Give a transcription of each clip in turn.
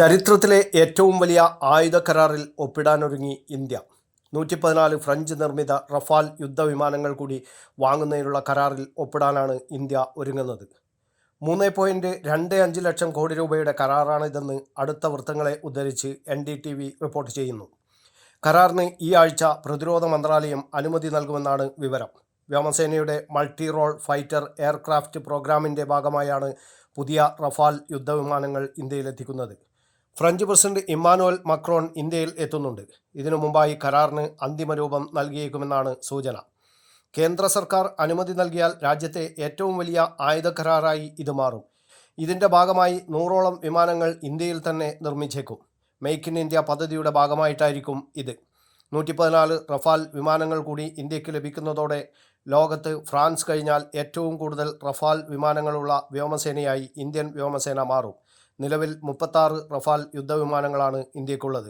ചരിത്രത്തിലെ ഏറ്റവും വലിയ ആയുധ കരാറിൽ ഒപ്പിടാനൊരുങ്ങി ഇന്ത്യ. 114 ഫ്രഞ്ച് നിർമ്മിത റഫാൽ യുദ്ധവിമാനങ്ങൾ കൂടി വാങ്ങുന്നതിനുള്ള കരാറിൽ ഒപ്പിടാനാണ് ഇന്ത്യ ഒരുങ്ങുന്നത്. 3.25 ലക്ഷം കോടി രൂപയുടെ കരാറാണിതെന്ന് അടുത്ത വൃത്തങ്ങളെ ഉദ്ധരിച്ച് NDTV റിപ്പോർട്ട് ചെയ്യുന്നു. കരാറിന് ഈ ആഴ്ച പ്രതിരോധ മന്ത്രാലയം അനുമതി നൽകുമെന്നാണ് വിവരം. വ്യോമസേനയുടെ മൾട്ടി റോൾ ഫൈറ്റർ എയർക്രാഫ്റ്റ് പ്രോഗ്രാമിൻ്റെ ഭാഗമായാണ് പുതിയ റഫാൽ യുദ്ധവിമാനങ്ങൾ ഇന്ത്യയിലെത്തിക്കുന്നത്. ഫ്രഞ്ച് പ്രസിഡന്റ് ഇമ്മാനുവൽ മക്രോൺ ഇന്ത്യയിൽ എത്തുന്നുണ്ട്. ഇതിനു മുമ്പായി കരാറിന് അന്തിമ രൂപം നൽകിയേക്കുമെന്നാണ് സൂചന. കേന്ദ്ര സർക്കാർ അനുമതി നൽകിയാൽ രാജ്യത്തെ ഏറ്റവും വലിയ ആയുധ കരാറായി ഇത് മാറും. ഇതിൻ്റെ ഭാഗമായി 100ഓളം വിമാനങ്ങൾ ഇന്ത്യയിൽ തന്നെ നിർമ്മിച്ചേക്കും. മെയ്ക്ക് ഇൻ ഇന്ത്യ പദ്ധതിയുടെ ഭാഗമായിട്ടായിരിക്കും ഇത്. 114 റഫാൽ വിമാനങ്ങൾ കൂടി ഇന്ത്യക്ക് ലഭിക്കുന്നതോടെ ലോകത്ത് ഫ്രാൻസ് കഴിഞ്ഞാൽ ഏറ്റവും കൂടുതൽ റഫാൽ വിമാനങ്ങളുള്ള വ്യോമസേനയായി ഇന്ത്യൻ വ്യോമസേന മാറും. നിലവിൽ 36 റഫാൽ യുദ്ധവിമാനങ്ങളാണ് ഇന്ത്യക്കുള്ളത്.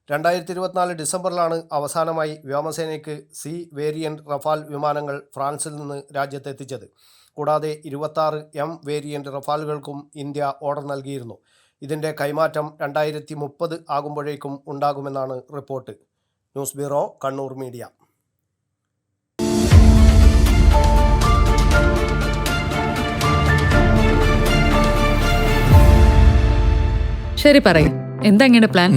2024 ഡിസംബറിലാണ് അവസാനമായി വ്യോമസേനയ്ക്ക് C വേരിയൻ്റ് റഫാൽ വിമാനങ്ങൾ ഫ്രാൻസിൽ നിന്ന് രാജ്യത്തെത്തിച്ചത്. കൂടാതെ 26 M വേരിയൻ്റ് റഫാലുകൾക്കും ഇന്ത്യ ഓർഡർ നൽകിയിരുന്നു. ഇതിൻ്റെ കൈമാറ്റം 2030 ആകുമ്പോഴേക്കും ഉണ്ടാകുമെന്നാണ് report. News bureau, Kannur media. ശരി, പറയും എന്താ ഇങ്ങനെ പ്ലാൻ?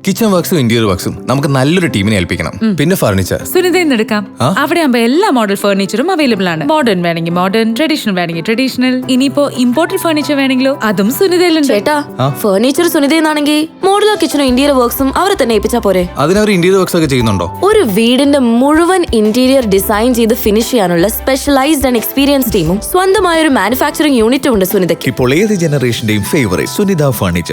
കിച്ചൺ വർക്ക്സും ഇന്റീരിയർ വർക്ക്സും നമുക്ക് നല്ലൊരു ടീമിനെ ഏൽപ്പിക്കണം. പിന്നെ ഫർണിച്ചർ സുനിതയിൽ നിന്ന് എടുക്കാം. അവിടെ ആകുമ്പോ എല്ലാ മോഡൽ ഫർണിച്ചറും അവൈലബിൾ ആണ്. മോഡേൺ വേണമെങ്കിൽ മോഡേൺ, ട്രഡീഷണൽ വേണമെങ്കിൽ ട്രഡീഷണൽ. ഇനിയിപ്പോ ഇമ്പോർട്ടഡ് ഫർണിച്ചർ വേണമെങ്കിലോ അതും സുനിതയിലുണ്ട്. ചേട്ടാ, ഫർണിച്ചർ സുനിതയെന്നാണെങ്കിൽ മോഡുലർ കിച്ചണും ഇന്റീരിയർ വർക്ക്സും അവരെ തന്നെ ഏൽപ്പിച്ചാ പോരെ? അതിനവർ ഇന്റീരിയർ വർക്ക്സ് ഒക്കെ ചെയ്യുന്നുണ്ടോ? ഒരു വീടിന്റെ മുഴുവൻ ഇന്റീരിയർ ഡിസൈൻ ചെയ്ത് ഫിനിഷ് ചെയ്യാനുള്ള സ്പെഷ്യലൈസ്ഡ് ആൻഡ് എക്സ്പീരിയൻസ് ടീമും സ്വന്തമായ ഒരു മാനുഫാക്ചറിംഗ് യൂണിറ്റും ഉണ്ട് സുനിതയ്ക്ക്. ഇപ്പോൾ ഏത് ജനറേഷന്റെയും ഫേവറേറ്റ് സുനിത ഫർണിച്ചർ,